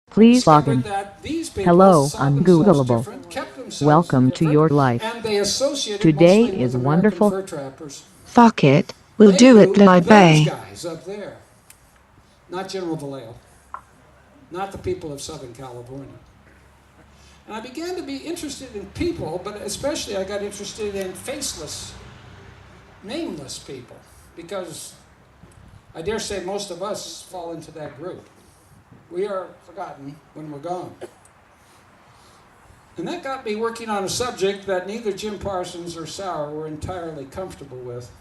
Please log in. Hello, Ungoogleable. Welcome to your life. Today is wonderful. Fuck it, we'll do it Lord Bay. Guys up there. Not General Vallejo. Not the people of Southern California. And I began to be interested in people, but especially I got interested in faceless, nameless people, because I dare say most of us fall into that group. We are forgotten when we're gone. And that got me working on a subject that neither Jim Parsons or Sauer were entirely comfortable with,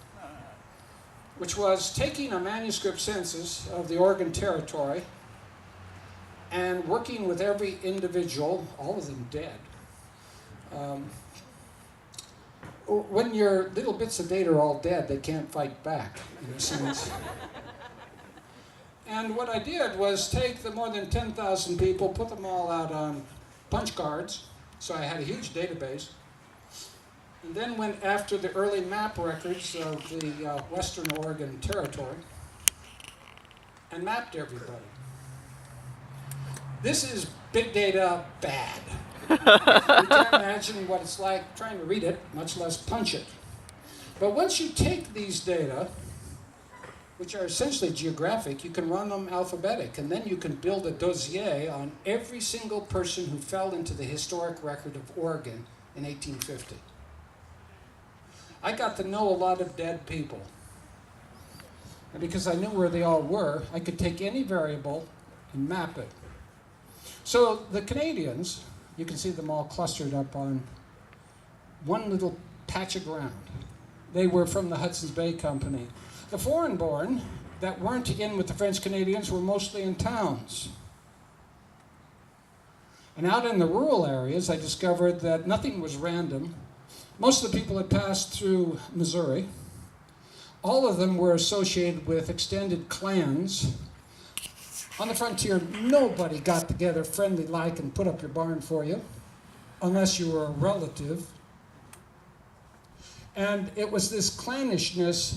which was taking a manuscript census of the Oregon Territory and working with every individual, all of them dead. When your little bits of data are all dead, they can't fight back, in a sense. And what I did was take the more than 10,000 people, put them all out on punch cards, so I had a huge database, and then went after the early map records of the Western Oregon Territory and mapped everybody. This is big data bad. You can't imagine what it's like trying to read it, much less punch it. But once you take these data, which are essentially geographic, you can run them alphabetic, and then you can build a dossier on every single person who fell into the historic record of Oregon in 1850. I got to know a lot of dead people. And because I knew where they all were, I could take any variable and map it. So the Canadians, you can see them all clustered up on one little patch of ground. They were from the Hudson's Bay Company. The foreign-born that weren't in with the French Canadians were mostly in towns. And out in the rural areas, I discovered that nothing was random. Most of the people had passed through Missouri. All of them were associated with extended clans. On the frontier, nobody got together friendly-like and put up your barn for you, unless you were a relative. And it was this clannishness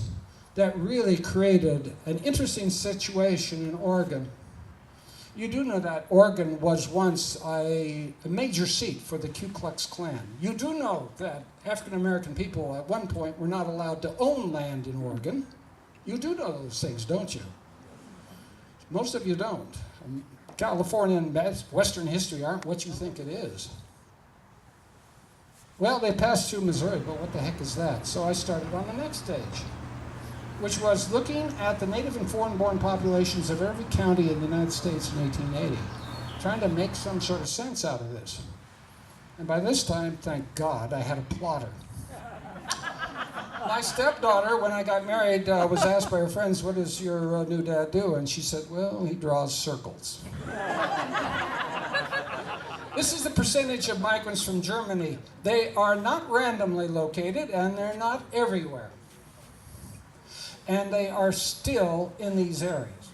that really created an interesting situation in Oregon. You do know that Oregon was once a major seat for the Ku Klux Klan. You do know that African American people at one point were not allowed to own land in Oregon. You do know those things, don't you? Most of you don't. California and Western history aren't what you think it is. Well, they passed through Missouri, but what the heck is that? So I started on the next stage, which was looking at the native and foreign-born populations of every county in the United States in 1880, trying to make some sort of sense out of this. And by this time, thank God, I had a plotter. My stepdaughter, when I got married, was asked by her friends, what does your new dad do? And she said, well, he draws circles. This is the percentage of migrants from Germany. They are not randomly located, and they're not everywhere. And they are still in these areas.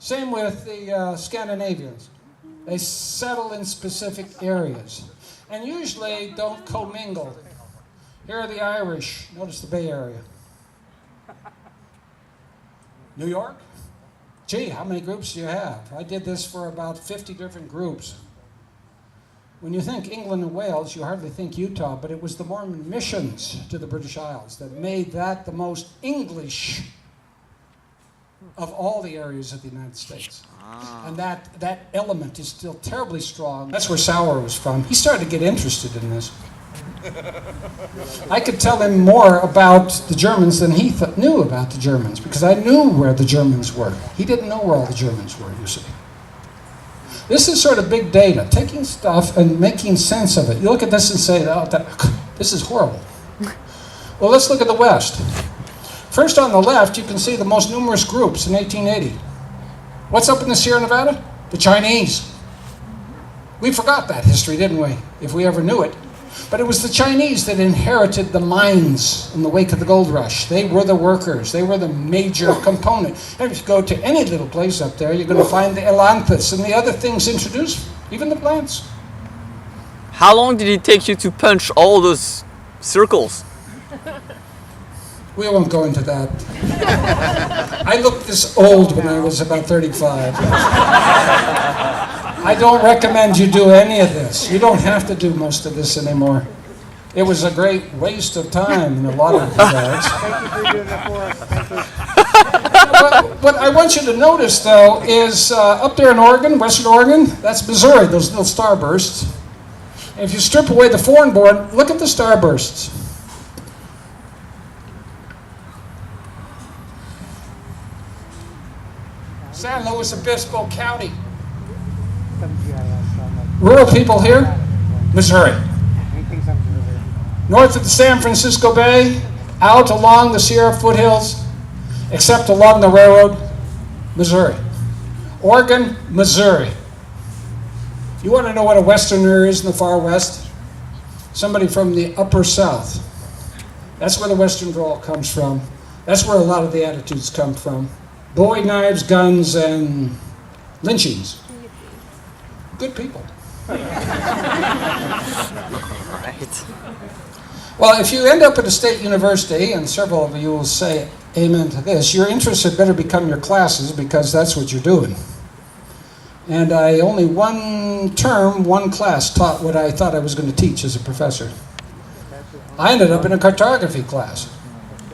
Same with the Scandinavians. They settle in specific areas and usually don't commingle. Here are the Irish. Notice the Bay Area. New York? Gee, how many groups do you have? I did this for about 50 different groups. When you think England and Wales, you hardly think Utah, but it was the Mormon missions to the British Isles that made that the most English of all the areas of the United States. And that element is still terribly strong. That's where Sauer was from. He started to get interested in this. I could tell him more about the Germans than he knew about the Germans, because I knew where the Germans were. He didn't know where all the Germans were, you see. This is sort of big data, taking stuff and making sense of it. You look at this and say, oh, this is horrible. Well, let's look at the West. First on the left, you can see the most numerous groups in 1880. What's up in the Sierra Nevada? The Chinese. We forgot that history, didn't we? If we ever knew it. But it was the Chinese that inherited the mines in the wake of the gold rush. They were the workers. They were the major component. And if you go to any little place up there, you're going to find the elanthus and the other things introduced, even the plants. How long did it take you to punch all those circles? We won't go into that. I looked this old when I was about 35. I don't recommend you do any of this. You don't have to do most of this anymore. It was a great waste of time in a lot of regards. Thank you for doing that for us. Thank you. What I want you to notice, though, is up there in Oregon, Western Oregon, that's Missouri, those little starbursts. And if you strip away the foreign born, look at the starbursts. San Luis Obispo County. Rural people here, Missouri. North of the San Francisco Bay, out along the Sierra foothills, except along the railroad, Missouri. Oregon, Missouri. You want to know what a Westerner is in the far west? Somebody from the upper south. That's where the Western drawl comes from. That's where a lot of the attitudes come from. Bowie knives, guns, and lynchings. Good people. Right. Well, if you end up at a state university, and several of you will say amen to this, your interests had better become your classes, because that's what you're doing. And I only one term, one class taught what I thought I was going to teach as a professor. I ended up in a cartography class.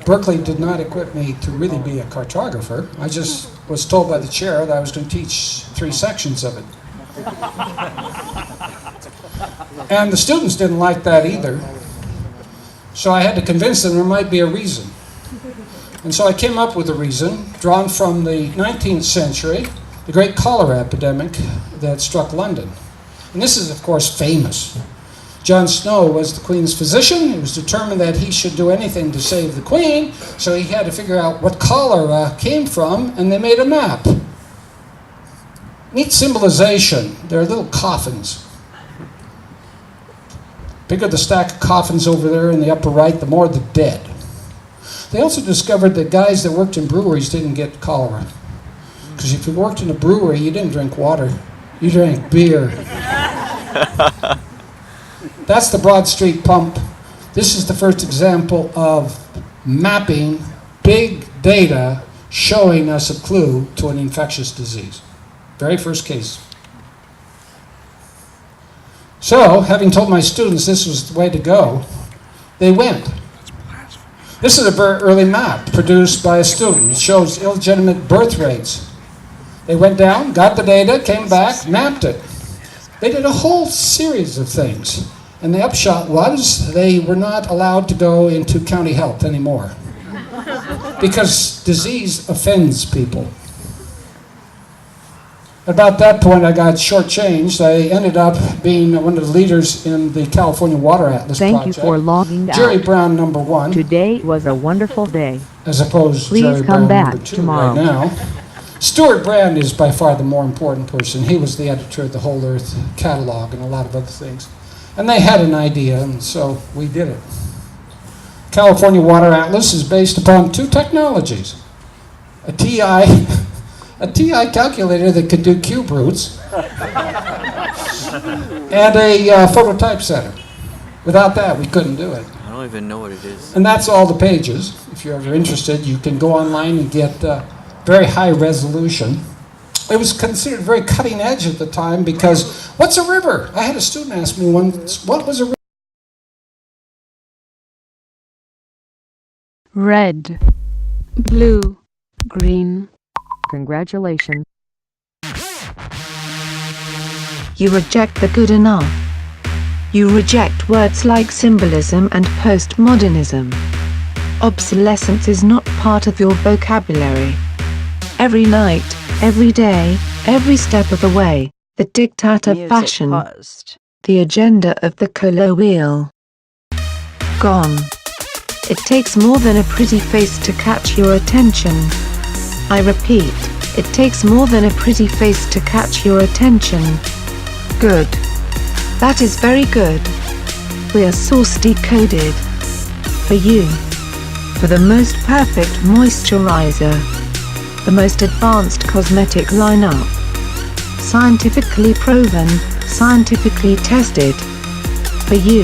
Berkeley did not equip me to really be a cartographer. I just was told by the chair that I was going to teach 3 sections of it. And the students didn't like that either. So I had to convince them there might be a reason. And so I came up with a reason, drawn from the 19th century, the great cholera epidemic that struck London. And this is, of course, famous. John Snow was the Queen's physician. It was determined that he should do anything to save the Queen, so he had to figure out what cholera came from, and they made a map. Neat symbolization. They're little coffins. Bigger the stack of coffins over there in the upper right, the more the dead. They also discovered that guys that worked in breweries didn't get cholera. Because if you worked in a brewery, you didn't drink water. You drank beer. That's the Broad Street pump. This is the first example of mapping big data showing us a clue to an infectious disease. Very first case. So, having told my students this was the way to go, they went. This is a very early map produced by a student. It shows illegitimate birth rates. They went down, got the data, came back, mapped it. They did a whole series of things. And the upshot was they were not allowed to go into county health anymore. Because disease offends people. About that point, I got shortchanged. I ended up being one of the leaders in the California Water Atlas Thank project. you for logging Jerry out. Brown, number 1. Today was a wonderful day. As opposed to Please Jerry come Brown, back number 2 tomorrow. right now. Stuart Brand is by far the more important person. He was the editor of the Whole Earth catalog and a lot of other things. And they had an idea, and so we did it. California Water Atlas is based upon 2 technologies. A TI calculator that could do cube roots, and a phototypesetter. Without that, we couldn't do it. I don't even know what it is. And that's all the pages. If you're ever interested, you can go online and get very high resolution. It was considered very cutting edge at the time because, what's a river? I had a student ask me once, what was a river? Red, blue, green. Congratulations. You reject the good enough. You reject words like symbolism and postmodernism. Obsolescence is not part of your vocabulary. Every night, every day, every step of the way, the diktat of fashion, the agenda of the color wheel. Gone. It takes more than a pretty face to catch your attention. I repeat, it takes more than a pretty face to catch your attention. Good. That is very good. We are source decoded. For you. For the most perfect moisturizer. The most advanced cosmetic lineup. Scientifically proven, scientifically tested. For you.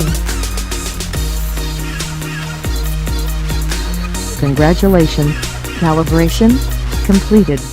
Congratulations. Calibration completed.